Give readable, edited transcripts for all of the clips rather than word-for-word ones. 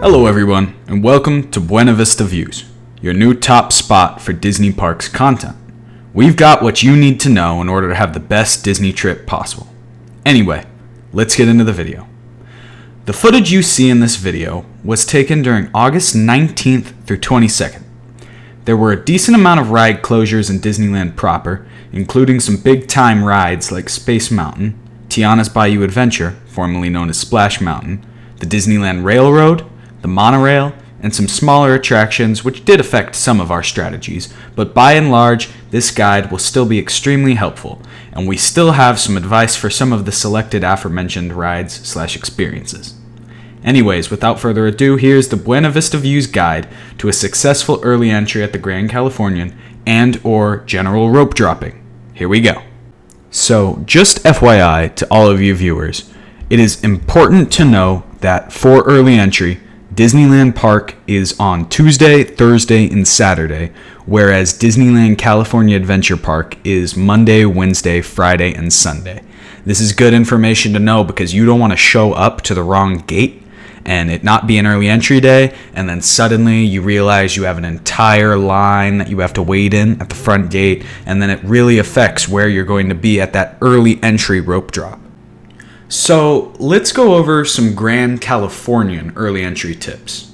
Hello everyone, and welcome to Buena Vista Views, your new top spot for Disney Parks content. We've got what you need to know in order to have the best Disney trip possible. Anyway, let's get into the video. The footage you see in this video was taken during August 19th through 22nd. There were a decent amount of ride closures in Disneyland proper, including some big-time rides like Space Mountain, Tiana's Bayou Adventure, formerly known as Splash Mountain, the Disneyland Railroad, the monorail, and some smaller attractions which did affect some of our strategies, but by and large, this guide will still be extremely helpful, and we still have some advice for some of the selected aforementioned rides/experiences. Anyways, without further ado, here's the Buena Vista Views guide to a successful early entry at the Grand Californian and or general rope dropping. Here we go. So, just FYI to all of you viewers, it is important to know that for early entry, Disneyland Park is on Tuesday, Thursday, and Saturday, whereas Disneyland California Adventure Park is Monday, Wednesday, Friday, and Sunday. This is good information to know because you don't want to show up to the wrong gate and it not be an early entry day, and then suddenly you realize you have an entire line that you have to wait in at the front gate, and then it really affects where you're going to be at that early entry rope drop. So let's go over some Grand Californian early entry tips.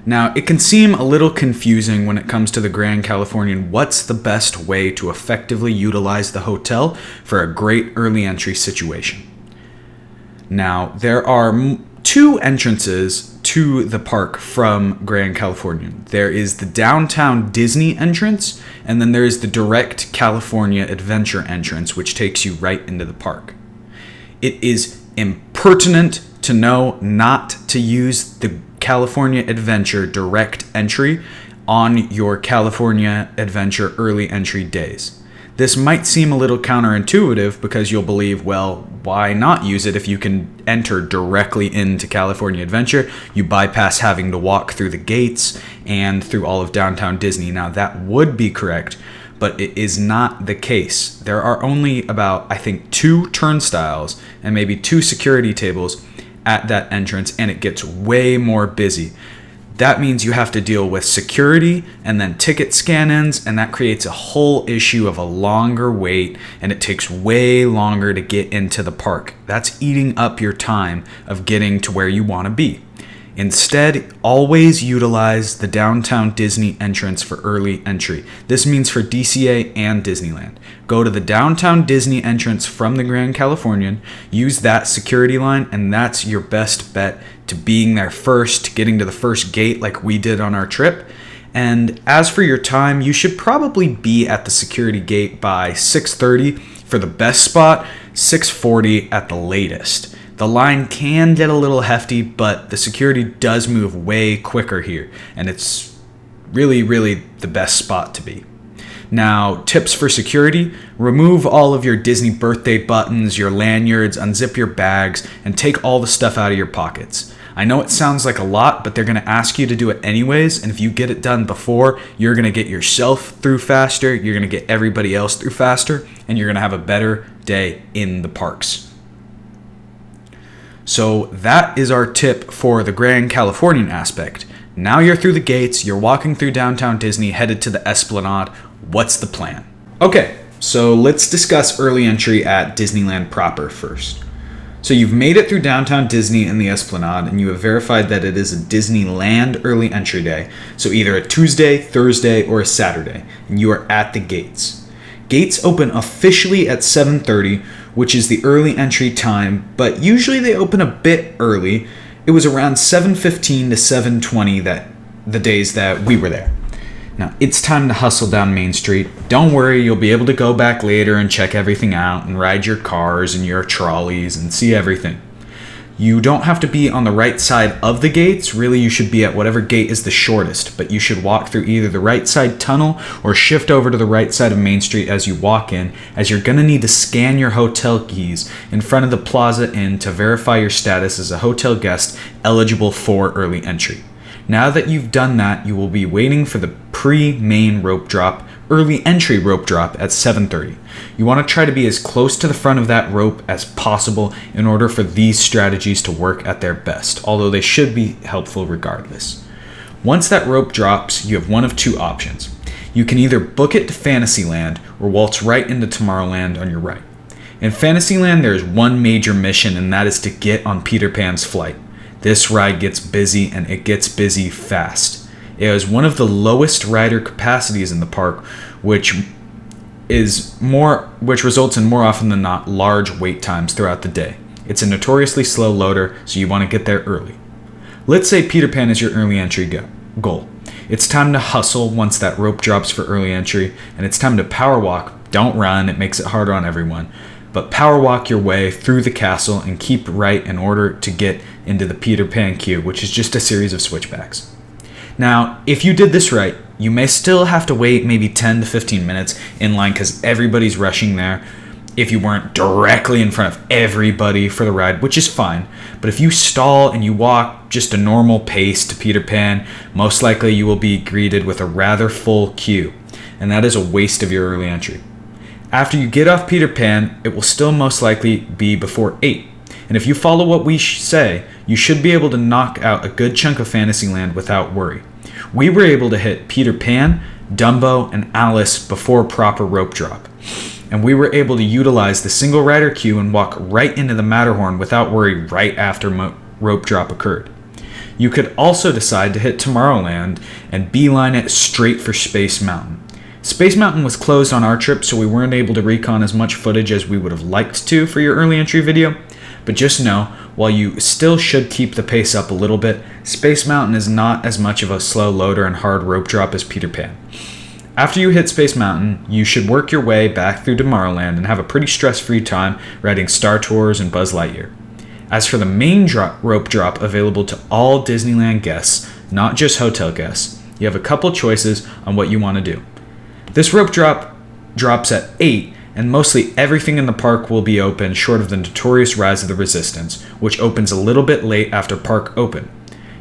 Now, it can seem a little confusing when it comes to the Grand Californian what's the best way to effectively utilize the hotel for a great early entry situation. Now, there are two entrances to the park from Grand Californian. There is the downtown Disney entrance, and then there is the direct California Adventure entrance, which takes you right into the park. It is impertinent to know not to use the California Adventure direct entry on your California Adventure early entry days. This might seem a little counterintuitive because you'll believe, well, why not use it if you can enter directly into California Adventure? You bypass having to walk through the gates and through all of downtown Disney. Now, that would be correct, but it is not the case. There are only about, I think, 2 turnstiles and maybe 2 security tables at that entrance, and it gets way more busy. That means you have to deal with security and then ticket scan-ins, and that creates a whole issue of a longer wait, and it takes way longer to get into the park. That's eating up your time of getting to where you want to be. Instead, always utilize the downtown Disney entrance for early entry. This means for DCA and Disneyland. Go to the downtown Disney entrance from the Grand Californian, use that security line, and that's your best bet to being there first, getting to the first gate like we did on our trip. And as for your time, you should probably be at the security gate by 6:30 for the best spot, 6:40 at the latest. The line can get a little hefty, but the security does move way quicker here, and it's really, really the best spot to be. Now, tips for security: remove all of your Disney birthday buttons, your lanyards, unzip your bags, and take all the stuff out of your pockets. I know it sounds like a lot, but they're going to ask you to do it anyways, and if you get it done before, you're going to get yourself through faster, you're going to get everybody else through faster, and you're going to have a better day in the parks. So that is our tip for the Grand Californian aspect. Now you're through the gates, you're walking through downtown Disney, headed to the Esplanade. What's the plan? Okay, so let's discuss early entry at Disneyland proper first. So you've made it through downtown Disney and the Esplanade, and you have verified that it is a Disneyland early entry day, so either a Tuesday, Thursday, or a Saturday, and you are at the gates. Gates open officially at 7:30, which is the early entry time, but usually they open a bit early. It was around 7:15 to 7:20 the days that we were there. Now, it's time to hustle down Main Street. Don't worry, you'll be able to go back later and check everything out and ride your cars and your trolleys and see everything. You don't have to be on the right side of the gates. Really, you should be at whatever gate is the shortest, but you should walk through either the right side tunnel or shift over to the right side of Main Street as you walk in, as you're going to need to scan your hotel keys in front of the Plaza Inn to verify your status as a hotel guest eligible for early entry. Now that you've done that, you will be waiting for the pre-main rope drop early entry rope drop at 7:30. You want to try to be as close to the front of that rope as possible in order for these strategies to work at their best, although they should be helpful regardless. Once that rope drops, you have one of two options. You can either book it to Fantasyland or waltz right into Tomorrowland on your right. In Fantasyland, there is one major mission, and that is to get on Peter Pan's flight. This ride gets busy, and it gets busy fast. It has one of the lowest rider capacities in the park, which results in more often than not large wait times throughout the day. It's a notoriously slow loader, so you want to get there early. Let's say Peter Pan is your early entry goal. It's time to hustle once that rope drops for early entry, and it's time to power walk. Don't run, it makes it harder on everyone. But power walk your way through the castle and keep right in order to get into the Peter Pan queue, which is just a series of switchbacks. Now, if you did this right, you may still have to wait maybe 10 to 15 minutes in line because everybody's rushing there if you weren't directly in front of everybody for the ride, which is fine. But if you stall and you walk just a normal pace to Peter Pan, most likely you will be greeted with a rather full queue, and that is a waste of your early entry. After you get off Peter Pan, it will still most likely be before 8. And if you follow what we say, you should be able to knock out a good chunk of Fantasyland without worry. We were able to hit Peter Pan, Dumbo, and Alice before proper rope drop. And we were able to utilize the single rider queue and walk right into the Matterhorn without worry right after rope drop occurred. You could also decide to hit Tomorrowland and beeline it straight for Space Mountain. Space Mountain was closed on our trip, so we weren't able to recon as much footage as we would have liked to for your early entry video. But just know, while you still should keep the pace up a little bit, Space Mountain is not as much of a slow loader and hard rope drop as Peter Pan. After you hit Space Mountain, you should work your way back through Tomorrowland and have a pretty stress-free time riding Star Tours and Buzz Lightyear. As for the main rope drop available to all Disneyland guests, not just hotel guests, you have a couple choices on what you want to do. This rope drop drops at 8, and mostly everything in the park will be open short of the notorious Rise of the Resistance, which opens a little bit late after park open.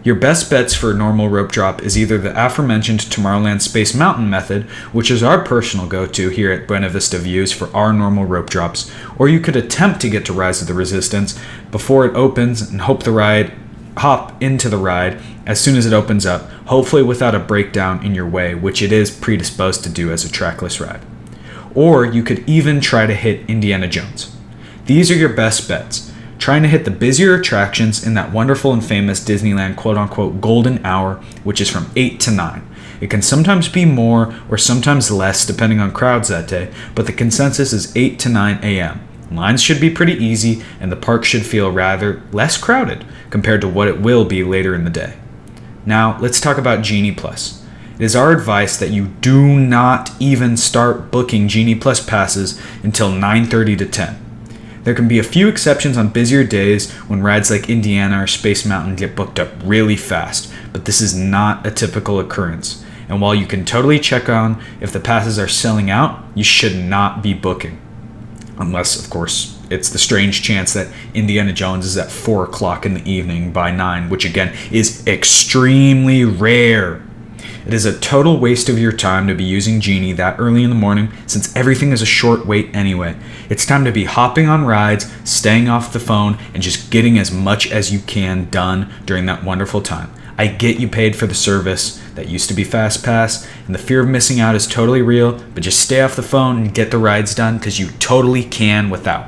Your best bets for a normal rope drop is either the aforementioned Tomorrowland Space Mountain method, which is our personal go-to here at Buena Vista Views for our normal rope drops, or you could attempt to get to Rise of the Resistance before it opens and hop into the ride as soon as it opens up, hopefully without a breakdown in your way, which it is predisposed to do as a trackless ride. Or you could even try to hit Indiana Jones. These are your best bets, trying to hit the busier attractions in that wonderful and famous Disneyland quote-unquote golden hour, which is from 8 to 9. It can sometimes be more or sometimes less depending on crowds that day, but the consensus is 8 to 9 a.m. Lines should be pretty easy, and the park should feel rather less crowded compared to what it will be later in the day. Now, let's talk about Genie Plus. It is our advice that you do not even start booking Genie Plus passes until 9:30 to 10. There can be a few exceptions on busier days when rides like Indiana or Space Mountain get booked up really fast, but this is not a typical occurrence. And while you can totally check on if the passes are selling out, you should not be booking. Unless, of course, it's the strange chance that Indiana Jones is at 4 o'clock in the evening by 9, which again is extremely rare. It is a total waste of your time to be using Genie that early in the morning since everything is a short wait anyway. It's time to be hopping on rides, staying off the phone, and just getting as much as you can done during that wonderful time. I get you paid for the service that used to be FastPass, and the fear of missing out is totally real, but just stay off the phone and get the rides done because you totally can without.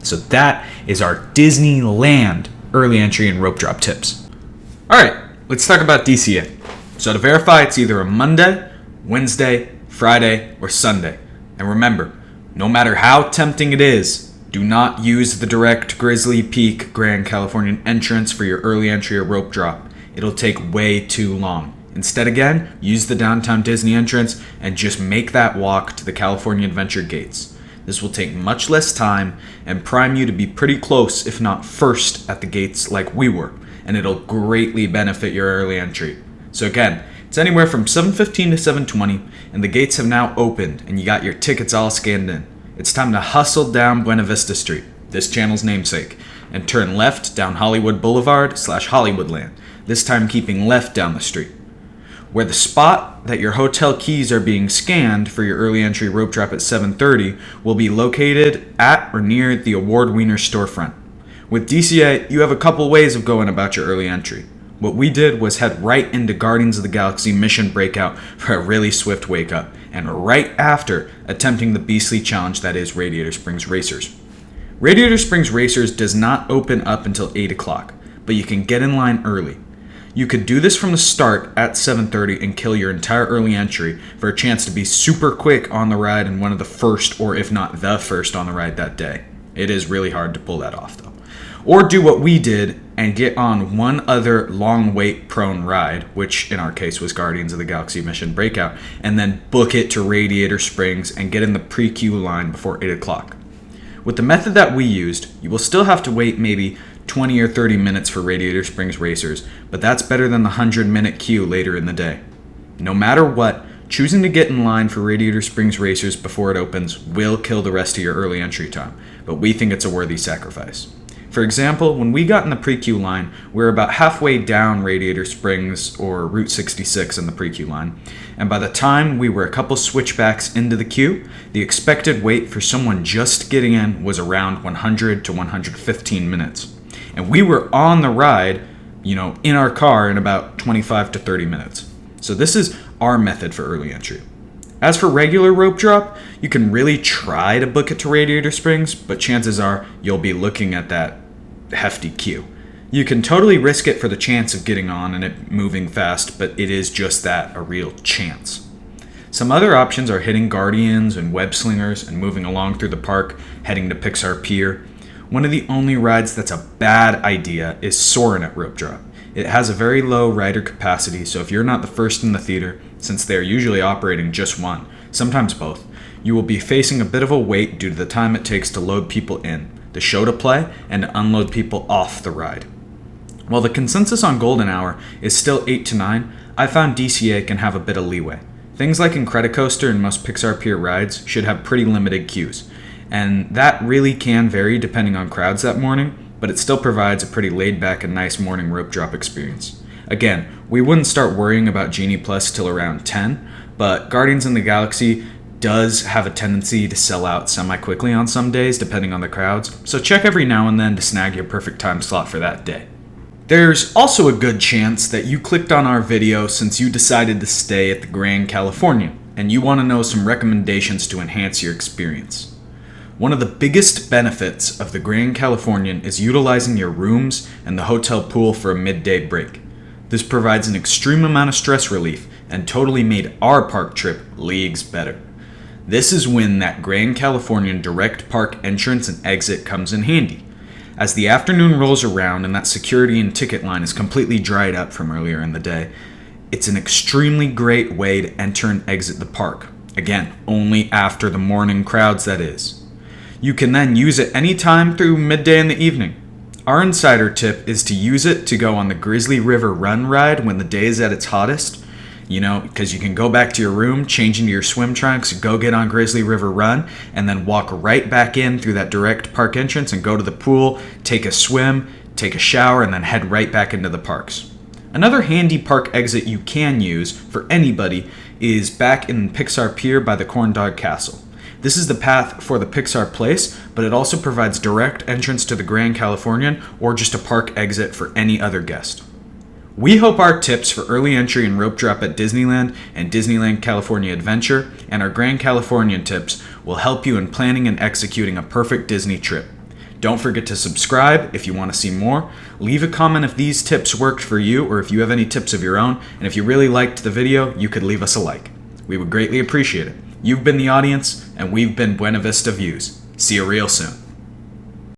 So that is our Disneyland early entry and rope drop tips. Alright, let's talk about DCA. So to verify, it's either a Monday, Wednesday, Friday, or Sunday. And remember, no matter how tempting it is, do not use the direct Grizzly Peak Grand Californian entrance for your early entry or rope drop. It'll take way too long. Instead, again, use the downtown Disney entrance and just make that walk to the California Adventure gates. This will take much less time and prime you to be pretty close, if not first, at the gates like we were, and it'll greatly benefit your early entry. So again, it's anywhere from 7:15 to 7:20, and the gates have now opened, and you got your tickets all scanned in. It's time to hustle down Buena Vista Street, this channel's namesake, and turn left down Hollywood Boulevard / Hollywoodland, this time keeping left down the street. where the spot that your hotel keys are being scanned for your early entry rope drop at 7:30 will be located at or near the Award Wiener storefront. With DCA, you have a couple ways of going about your early entry. What we did was head right into Guardians of the Galaxy Mission Breakout for a really swift wake up, and right after attempting the beastly challenge that is Radiator Springs Racers. Radiator Springs Racers does not open up until 8 o'clock, but you can get in line early. You could do this from the start at 7:30 and kill your entire early entry for a chance to be super quick on the ride and one of the first, or if not the first on the ride that day. It is really hard to pull that off though. Or do what we did and get on one other long wait prone ride, which in our case was Guardians of the Galaxy Mission Breakout, and then book it to Radiator Springs and get in the pre-queue line before 8 o'clock. With the method that we used, you will still have to wait maybe 20 or 30 minutes for Radiator Springs Racers, but that's better than the 100-minute queue later in the day. No matter what, choosing to get in line for Radiator Springs Racers before it opens will kill the rest of your early entry time, but we think it's a worthy sacrifice. For example, when we got in the pre-queue line, we were about halfway down Radiator Springs or Route 66 in the pre-queue line, and by the time we were a couple switchbacks into the queue, the expected wait for someone just getting in was around 100 to 115 minutes. And we were on the ride, in our car in about 25 to 30 minutes. So this is our method for early entry. As for regular rope drop, you can really try to book it to Radiator Springs, but chances are you'll be looking at that hefty queue. You can totally risk it for the chance of getting on and it moving fast, but it is just that, a real chance. Some other options are hitting Guardians and Web Slingers and moving along through the park, heading to Pixar Pier. One of the only rides that's a bad idea is Soarin' at Rope Drop. It has a very low rider capacity, so if you're not the first in the theater, since they're usually operating just one, sometimes both, you will be facing a bit of a wait due to the time it takes to load people in, the show to play, and to unload people off the ride. While the consensus on Golden Hour is still 8 to 9, I found DCA can have a bit of leeway. Things like Incredicoaster and most Pixar Pier rides should have pretty limited queues, and that really can vary depending on crowds that morning, but it still provides a pretty laid-back and nice morning rope drop experience. Again, we wouldn't start worrying about Genie Plus till around 10, but Guardians of the Galaxy does have a tendency to sell out semi-quickly on some days depending on the crowds, so check every now and then to snag your perfect time slot for that day. There's also a good chance that you clicked on our video since you decided to stay at the Grand Californian, and you want to know some recommendations to enhance your experience. One of the biggest benefits of the Grand Californian is utilizing your rooms and the hotel pool for a midday break. This provides an extreme amount of stress relief and totally made our park trip leagues better. This is when that Grand Californian direct park entrance and exit comes in handy. As the afternoon rolls around and that security and ticket line is completely dried up from earlier in the day, it's an extremely great way to enter and exit the park. Again, only after the morning crowds, that is. You can then use it anytime through midday in the evening. Our insider tip is to use it to go on the Grizzly River Run ride when the day is at its hottest. Because you can go back to your room, change into your swim trunks, go get on Grizzly River Run, and then walk right back in through that direct park entrance and go to the pool, take a swim, take a shower, and then head right back into the parks. Another handy park exit you can use for anybody is back in Pixar Pier by the Corn Dog Castle. This is the path for the Pixar Place, but it also provides direct entrance to the Grand Californian or just a park exit for any other guest. We hope our tips for early entry and rope drop at Disneyland and Disneyland California Adventure and our Grand Californian tips will help you in planning and executing a perfect Disney trip. Don't forget to subscribe if you want to see more. Leave a comment if these tips worked for you or if you have any tips of your own. And if you really liked the video, you could leave us a like. We would greatly appreciate it. You've been the audience, and we've been Buena Vista Views. See you real soon.